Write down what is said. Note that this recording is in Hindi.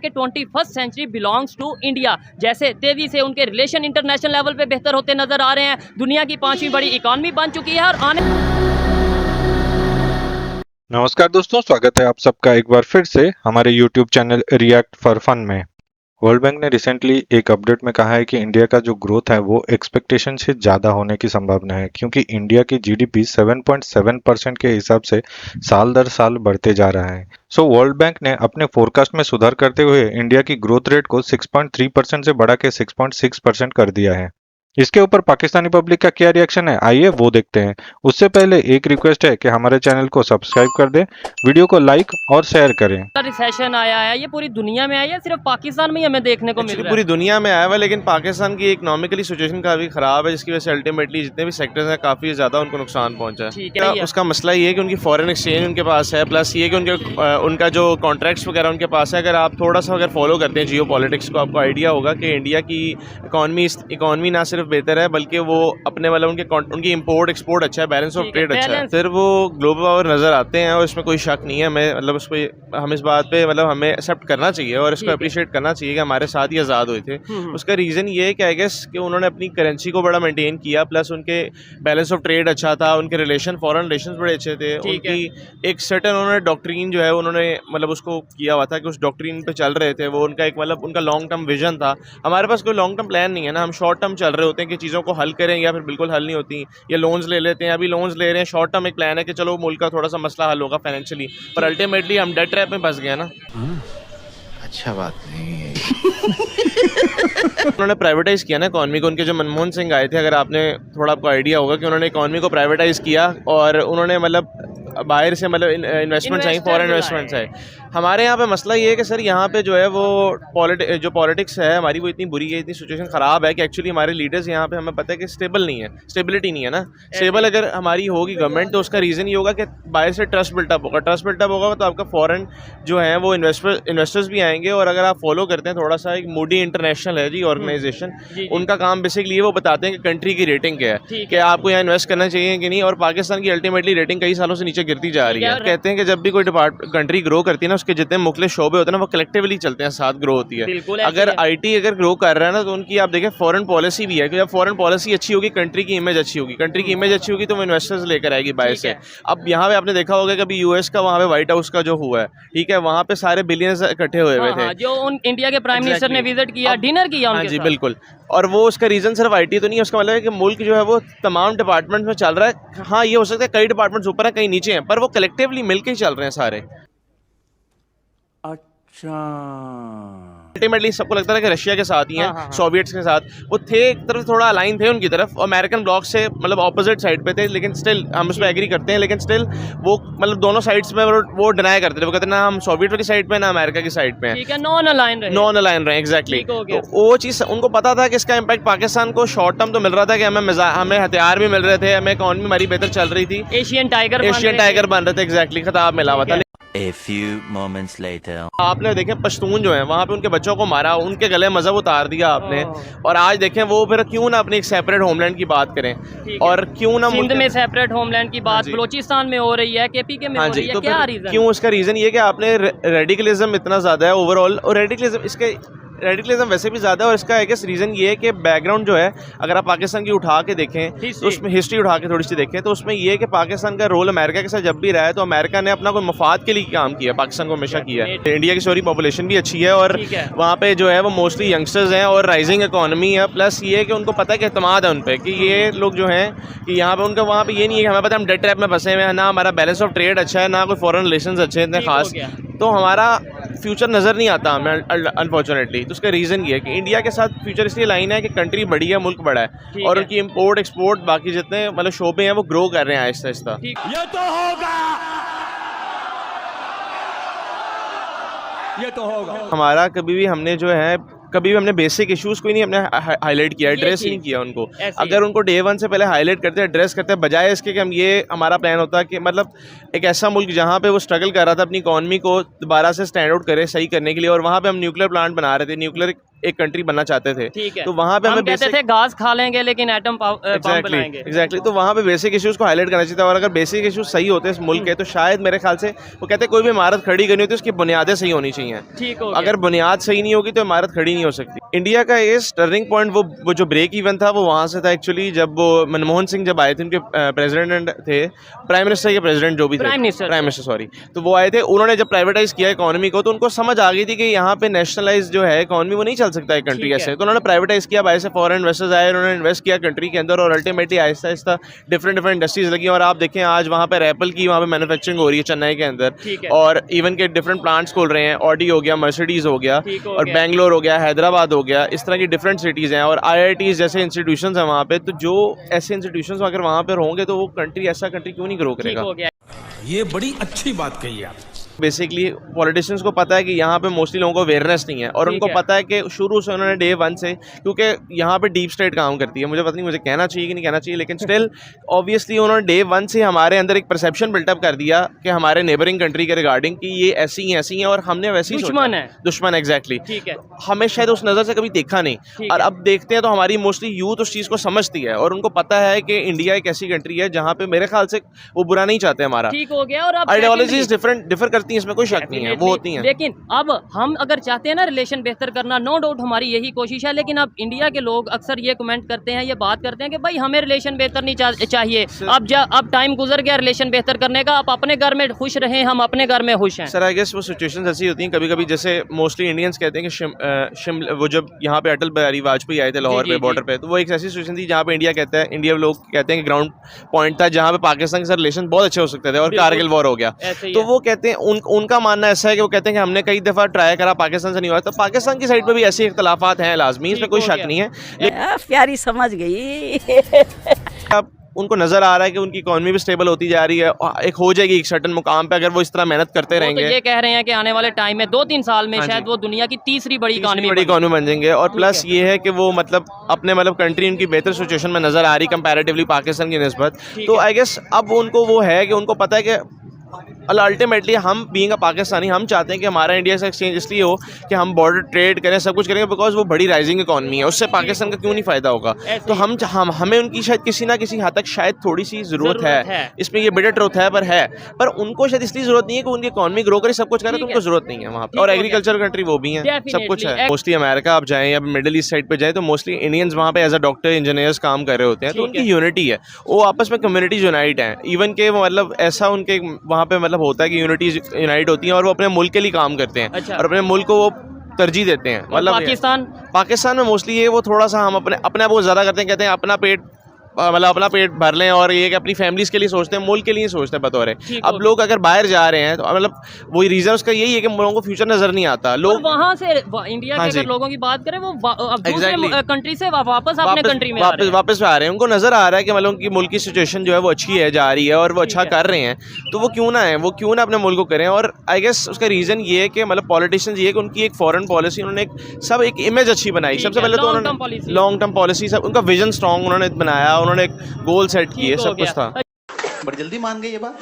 कि 21st century belongs to India. जैसे तेजी से उनके रिलेशन इंटरनेशनल लेवल पे बेहतर होते नजर आ रहे हैं, दुनिया की 5वीं बड़ी इकॉनमी बन चुकी है और आने। नमस्कार दोस्तों, स्वागत है आप सबका एक बार फिर से हमारे YouTube channel react for fun में। वर्ल्ड बैंक ने रिसेंटली एक अपडेट में कहा है कि इंडिया का जो ग्रोथ है वो एक्सपेक्टेशन से ज़्यादा होने की संभावना है, क्योंकि इंडिया की जीडीपी 7.7% के हिसाब से साल दर साल बढ़ते जा रहा है। वर्ल्ड बैंक ने अपने फोरकास्ट में सुधार करते हुए इंडिया की ग्रोथ रेट को 6.3% से बढ़ा के 6.6% कर दिया है। इसके ऊपर पाकिस्तानी पब्लिक का क्या रिएक्शन है, आइए वो देखते हैं। उससे पहले एक रिक्वेस्ट है कि हमारे चैनल को सब्सक्राइब कर दें, वीडियो को लाइक और शेयर करें। रिसेशन आया है, ये पूरी दुनिया में आया है, सिर्फ पाकिस्तान में ही हमें देखने को मिल रहा है? पूरी दुनिया में आया हुआ है, लेकिन पाकिस्तान की इकोनॉमिकली सिचुएशन काफ़ी ख़राब है, जिसकी वजह से अल्टीमेटली जितने भी सेक्टर्स हैं काफ़ी ज़्यादा उनको नुकसान पहुंचा है। ठीक है, उसका मसला ये है कि उनकी फॉरेन एक्सचेंज उनके पास है, प्लस ये कि उनका जो कॉन्ट्रैक्ट्स वगैरह उनके पास है। अगर आप थोड़ा सा अगर फॉलो करते हैं जियो पॉलिटिक्स को, आपको आइडिया होगा कि इंडिया की इकॉनमी ना सिर्फ बेहतर है बल्कि वो अपने मतलब उनकी इम्पोर्ट एक्सपोर्ट अच्छा है, बैलेंस ऑफ ट्रेड अच्छा है। फिर वो ग्लोबल पावर नज़र आते हैं और इसमें कोई शक नहीं है। हमें मतलब हम इस बात पे मतलब हमें एक्सेप्ट करना चाहिए और इसको अप्रिशिएट करना चाहिए कि हमारे साथ ही आज़ाद हुए थे। उसका रीज़न ये है कि आई गेस कि उन्होंने अपनी करेंसी को बड़ा मेंटेन किया, प्लस उनके बैलेंस ऑफ ट्रेड अच्छा था, उनके फॉरेन रिलेशन बड़े अच्छे थे। उनकी एक सर्टेन उन्होंने डॉक्ट्रीन जो है उन्होंने मतलब उसको किया हुआ था कि उस डॉक्ट्रीन पे चल रहे थे। वो उनका एक मतलब उनका लॉन्ग टर्म विजन था। हमारे पास कोई लॉन्ग टर्म प्लान नहीं है ना, हम शॉर्ट टर्म चल रहे होते हैं कि चीज़ों को हल करें या फिर बिल्कुल हल नहीं होती, या लोन्स ले लेते हैं। अभी लोन्स ले रहे हैं, शॉर्ट टर्म एक प्लान है कि चलो मुल्क का थोड़ा सा मसला हल होगा फाइनेंशियली, पर अल्टीमेटली हम डेट ट्रैप में फंस गए ना। अच्छा बात नहीं है। उन्होंने प्राइवेटाइज किया ना इकॉनमी को। उनके जो मनमोहन सिंह आए थे, अगर आपने थोड़ा आपको आइडिया होगा कि उन्होंने इकॉनमी को प्राइवेटाइज किया और उन्होंने मतलब बाहर से मतलब इन्वेस्टमेंट्स आई, फॉरेन इन्वेस्टमेंट्स आए। हमारे यहाँ पे मसला ये है कि सर यहाँ पे जो है वो जो पॉलिटिक्स है हमारी वो इतनी बुरी है, इतनी सिचुएशन ख़राब है कि एक्चुअली हमारे लीडर्स यहाँ पे हमें पता है कि स्टेबल नहीं है, स्टेबिलिटी नहीं है ना। स्टेबल अगर हमारी होगी गवर्नमेंट तो उसका रीज़न ये होगा कि बाहर से ट्रस्ट बिल्टअप होगा। ट्रस्ट बिल्टअप होगा तो आपका फॉरेन जो है वो इन्वेस्टर्स भी आएंगे। और अगर आप फॉलो करते हैं थोड़ा सा, एक मूडी इंटरनेशनल है जी ऑर्गेनाइजेशन, उनका काम बेसिकली ये वो बताते हैं कि कंट्री की रेटिंग क्या है, कि आपको यहाँ इन्वेस्ट करना चाहिए कि नहीं। और पाकिस्तान की अल्टीमेटली रेटिंग कई सालों से नीचे गिरती जा रही है। कहते हैं कि जब भी कोई कंट्री ग्रो करती है ना, उसके जितने मुख्तलिफ शोबे होते हैं ना वो कलेक्टिवली चलते हैं, साथ ग्रो होती है। अगर आईटी अगर ग्रो कर रहा है ना तो उनकी आप देखें फॉरेन पॉलिसी भी है कि जब फॉरेन पॉलिसी अच्छी होगी कंट्री की इमेज अच्छी होगी, कंट्री की इमेज अच्छी होगी तो वो इन्वेस्टर्स लेकर आएगी बाहर से। अब यहाँ पे आपने देखा होगा कि अभी यूएस का वहाँ पे व्हाइट हाउस का जो हुआ है, ठीक है, वहाँ पे सारे बिलियंस इकट्ठे हुए थे जो इंडिया के प्राइम मिनिस्टर ने विजिट किया, डिनर किया उनके साथ। जी बिल्कुल। और वो उसका रीज़न सिर्फ आईटी तो नहीं है, उसका मतलब है कि मुल्क जो है वो तमाम डिपार्टमेंट्स में चल रहा है। हाँ, ये हो सकता है कई डिपार्टमेंट्स ऊपर हैं कई नीचे हैं, पर वो कलेक्टिवली मिलकर ही चल रहे हैं सारे। अल्टीमेटली सबको लगता था कि रशिया के साथ ही हैं, सोवियट्स के साथ वो थे, एक तरफ थोड़ा अलाइन थे उनकी तरफ, अमेरिकन ब्लॉक से मतलब ऑपोजिट साइड पे थे, लेकिन स्टिल हम उस पर एग्री करते हैं। लेकिन स्टिल वो मतलब दोनों साइड्स में वो डिनाई करते थे। वो कहते हैं ना हम सोवियत वाली साइड पे ना अमेरिका की साइड पे हैं, नॉन अलाइन रहे एग्जैक्टली। तो वो चीज़ उनको पता था कि इसका इम्पैक्ट पाकिस्तान को शॉर्ट टर्म तो मिल रहा था कि हमें हथियार भी मिल रहे थे, हमें इकॉनमी हमारी बेहतर चल रही थी, एशियन टाइगर बन रहे थे, एग्जैक्टली खिताब मिला हुआ था। A few moments later. आपने देखें पश्तून जो है वहाँ पे उनके बच्चों को मारा, उनके गले मजहब उतार दिया आपने। और आज देखें वो फिर क्यों ना अपनी एक सेपरेट होमलैंड की बात करें, और क्यों ना सिंध में सेपरेट होमलैंड की बात बलोचिस्तान में हो रही है, केपी के में हो रही है, तो क्या रीजन क्यों? उसका रीज़न ये कि आपने रेडिकलिज्म इतना ज़्यादा है ओवरऑल, और रेडिकलिज्म वैसे भी ज़्यादा है। और इसका आई गेस रीज़न ये है कि बैकग्राउंड जो है, अगर आप पाकिस्तान की उठा के देखें तो उसमें हिस्ट्री उठा के थोड़ी सी देखें तो उसमें ये है कि पाकिस्तान का रोल अमेरिका के साथ जब भी रहा है तो अमेरिका ने अपना कोई मफाद के लिए काम किया, पाकिस्तान को हमेशा किया है। इंडिया की सॉरी पॉपुलेशन भी अच्छी है और वहाँ पे जो है वो मोस्टली यंगस्टर्स हैं और राइजिंग इकॉनमी है। प्लस ये है कि उनको पता है कि एतमाद है उन पर कि ये लोग जो हैं कि यहाँ पे उनका वहाँ पे ये नहीं है कि हमें पता है हम डेट ट्रैप में फंसे हुए हैं, ना हमारा बैलेंस ऑफ ट्रेड अच्छा है, ना कोई फॉरेन रिलेशन अच्छे इतने खास, तो हमारा फ्यूचर नज़र नहीं आता हमें अनफॉर्चुनेटली। तो उसका रीज़न ये है कि इंडिया के साथ फ्यूचर इसलिए लाइन है कि कंट्री बड़ी है, मुल्क बड़ा है, और उनकी इम्पोर्ट एक्सपोर्ट बाकी जितने मतलब शोबे हैं वो ग्रो कर रहे हैं आहिस्ता आहिस्ता। ये तो होगा हमारा कभी भी हमने बेसिक इश्यूज़ कोई नहीं हमने हाईलाइट किया, एड्रेस ही नहीं किया उनको। अगर उनको डे वन से पहले हाईलाइट करते एड्रेस करते बजाय इसके कि हम ये हमारा प्लान होता कि मतलब एक ऐसा मुल्क जहाँ पे वो स्ट्रगल कर रहा था अपनी इकॉनमी को दोबारा से स्टैंड आउट करे सही करने के लिए, और वहाँ पे हम न्यूक्लियर प्लांट बना रहे थे, न्यूक्लियर एक कंट्री बनना चाहते थे, ठीक है। तो वहाँ पे हम हमें कहते थे घास खा लेंगे लेकिन एटम बम बनाएंगे। एग्जैक्टली, तो वहाँ पे बेसिक इश्यूज को हाईलाइट करना चाहिए था। और अगर बेसिक इश्यूज सही होते इस मुल्क के, तो शायद मेरे ख्याल से वो कहते हैं कोई भी इमारत खड़ी करनी होती है उसकी बुनियादें सही होनी चाहिए। ठीक हो अगर बुनियाद सही नहीं होगी तो इमारत खड़ी नहीं हो सकती। इंडिया का ये टर्निंग पॉइंट वो जो ब्रेक इवन था वो वहाँ से था एक्चुअली, जब वो मनमोहन सिंह जब आए थे, उनके प्रेसिडेंट थे, प्राइम मिनिस्टर के प्रेसिडेंट जो भी थे, प्राइम मिनिस्टर सॉरी, तो वो आए थे, उन्होंने जब प्राइवेटाइज किया इकोनॉमी को, तो उनको समझ आ गई थी कि यहाँ पे नेशनलाइज जो है इकोनॉमी वो नहीं चल सकता है कंट्री ऐसे, तो उन्होंने प्राइवेटाइज किया, बाहर से फॉरेन इन्वेस्टर्स आए, उन्होंने इन्वेस्ट किया कंट्री के अंदर, और ultimately Aahista Aahista different industries लगी। और आप देखें आज वहाँ पर एप्पल की वहाँ पे मैन्युफैक्चरिंग हो रही है चेन्नई के अंदर, और इवन के डिफरेंट प्लांट्स खोल रहे हैं, ऑडी हो गया, मर्सिडीज हो गया, और बेंगलोर हो गया, हैदराबाद हो गया, इस तरह की डिफरेंट सिटीज़ हैं, और IITs जैसे इंस्टीट्यूशंस हैं वहाँ पे। तो जो ऐसे इंस्टीट्यूशंस अगर वहाँ पर होंगे तो वो कंट्री ऐसा कंट्री क्यों नहीं ग्रो करेगा। ये बड़ी अच्छी बात कही आप। बेसिकली पॉलिटिशियंस को पता है कि यहाँ पे मोस्टली लोगों को अवेयरनेस नहीं है, और उनको पता है कि शुरू से उन्होंने डे वन से, क्योंकि यहाँ पे डीप स्टेट काम करती है, मुझे पता नहीं मुझे कहना चाहिए कि नहीं कहना चाहिए, लेकिन स्टिल ऑब्वियसली उन्होंने डे वन से हमारे अंदर एक परसेप्शन बिल्टअप कर दिया कि हमारे नेबरिंग कंट्री के रिगार्डिंग कि ये ऐसी हैं, और हमने वैसे ही दुश्मन एग्जैक्टली, ठीक है, हमें शायद उस नज़र से कभी देखा नहीं, और अब देखते हैं तो हमारी मोस्टली यूथ उस चीज़ को समझती है, और उनको पता है कि इंडिया एक ऐसी कंट्री है जहाँ पे मेरे ख्याल से वो बुरा नहीं चाहते हमारा, ठीक हो गया, और आइडियोलॉजीज डिफर करती हैं, इसमें कोई शक नहीं है, वो होती हैं। लेकिन अब हम अगर चाहते हैं ना रिलेशन बेहतर करना, नो डाउट हमारी यही कोशिश है, लेकिन अब इंडिया के लोग अक्सर ये कमेंट करते हैं, ये बात करते हैं कि भाई हमें रिलेशन बेहतर नहीं चाहिए, अब टाइम गुजर गया रिलेशन बेहतर करने का, आप अपने घर में खुश रहें, हम अपने घर में खुश हैं। सर आई गेस वो सिचुएशंस ऐसी होती हैं कभी कभी, जैसे मोस्टली इंडियंस कहते हैं कि शिमला, वो जब यहाँ पे अटल बिहारी वाजपेयी आए थे लाहौर पे बॉर्डर पे, तो वो एक ऐसी सिचुएशन थी जहाँ पे इंडिया लोग कहते हैं कि ग्राउंड पॉइंट था जहाँ पे पाकिस्तान के साथ रिलेशन बहुत अच्छे हो सकते थे, और कारगिल वॉर हो गया, तो वो कहते हैं उनका मानना ऐसा है कि वो कहते हैं कि हमने कई दफ़ा ट्राई करा, पाकिस्तान से नहीं हुआ, तो पाकिस्तान की साइड पे भी ऐसे इख्तलाफात हैं लाजमी, इसमें कोई शक नहीं है। प्यारी समझ गई। अब उनको नजर आ रहा है कि उनकी इकोनॉमी भी स्टेबल होती जा रही है, एक हो जाएगी एक सर्टेन मुकाम पे, अगर वो इस तरह मेहनत करते रहेंगे। तो ये कह रहे हैं कि आने वाले टाइम में 2-3 साल में शायद वो दुनिया की तीसरी बड़ी इकोनॉमी बन जाएंगे, और प्लस ये है कि वो अपने कंट्री उनकी बेहतर सिचुएशन में नजर आ रही कंपैरेटिवली पाकिस्तान की निस्बत, तो आई गेस अब उनको वो है कि उनको पता है कि अल्टीमेटली हम बीइंग अ पाकिस्तानी हम चाहते हैं कि हमारा इंडिया से एक्सचेंज इसलिए हो कि हम बॉर्डर ट्रेड करें, सब कुछ करेंगे, बिकॉज वो बड़ी राइजिंग इकॉनमी है, उससे पाकिस्तान का क्यों नहीं फ़ायदा होगा। तो हमें उनकी शायद किसी ना किसी हद तक शायद थोड़ी सी ज़रूरत है, इसमें ये बिटर ट्रुथ है, पर उनको शायद इसलिए ज़रूरत नहीं है कि उनकी इकॉनमी ग्रो करे, सब कुछ करे, तो उनको ज़रूरत नहीं है वहाँ पर, और एग्रीकल्चर कंट्री वो भी है, सब कुछ है। मोस्टली अमेरिका आप जाएँ या मिडिल ईस्ट साइड पर जाएँ तो मोस्टली इंडियंस वहाँ पर एज अ डॉक्टर इंजीनियर्स काम कर रहे होते हैं, तो उनकी यूनिटी है, वो आपस में कम्युनिटीज यूनाइट हैं, इवन के ऐसा उनके वहाँ पर होता है कि यूनिटीज यूनाइट होती हैं, और वो अपने मुल्क के लिए काम करते हैं, और अपने मुल्क को वो तरजीह देते हैं। पाकिस्तान में मोस्टली ये वो थोड़ा सा हम अपने आप को ज़्यादा करते हैं, कहते हैं अपना पेट भर लें, और ये कि अपनी फैमिलीज के लिए सोचते हैं, मुल्क के लिए सोचते हैं बतौर। अब लोग अगर बाहर जा रहे हैं तो वही रीजन उसका यही है कि लोगों को फ्यूचर नजर नहीं आता। लोग वहाँ से इंडिया के अगर लोगों की बात करें वो दूसरे कंट्री से वापस अपने कंट्री में वापस आ रहे हैं, उनको नजर आ रहा है कि उनकी मुल्क की सिचुएशन जो है वो अच्छी है, जा रही है, और वो अच्छा कर रहे हैं, तो वो क्यों ना अपने मुल्क को करें। और आई गेस उसका रीजन ये है कि पॉलिटिशियंस ये कि उनकी एक फॉरेन पॉलिसी, उन्होंने एक इमेज अच्छी बनाई, सबसे पहले तो उन्होंने लॉन्ग टर्म पॉलिसी, सब उनका विजन स्ट्रॉन्ग उन्होंने बनाया, उन्होंने एक गोल सेट किए, सब कुछ था। बड़ी जल्दी मान गई ये बात।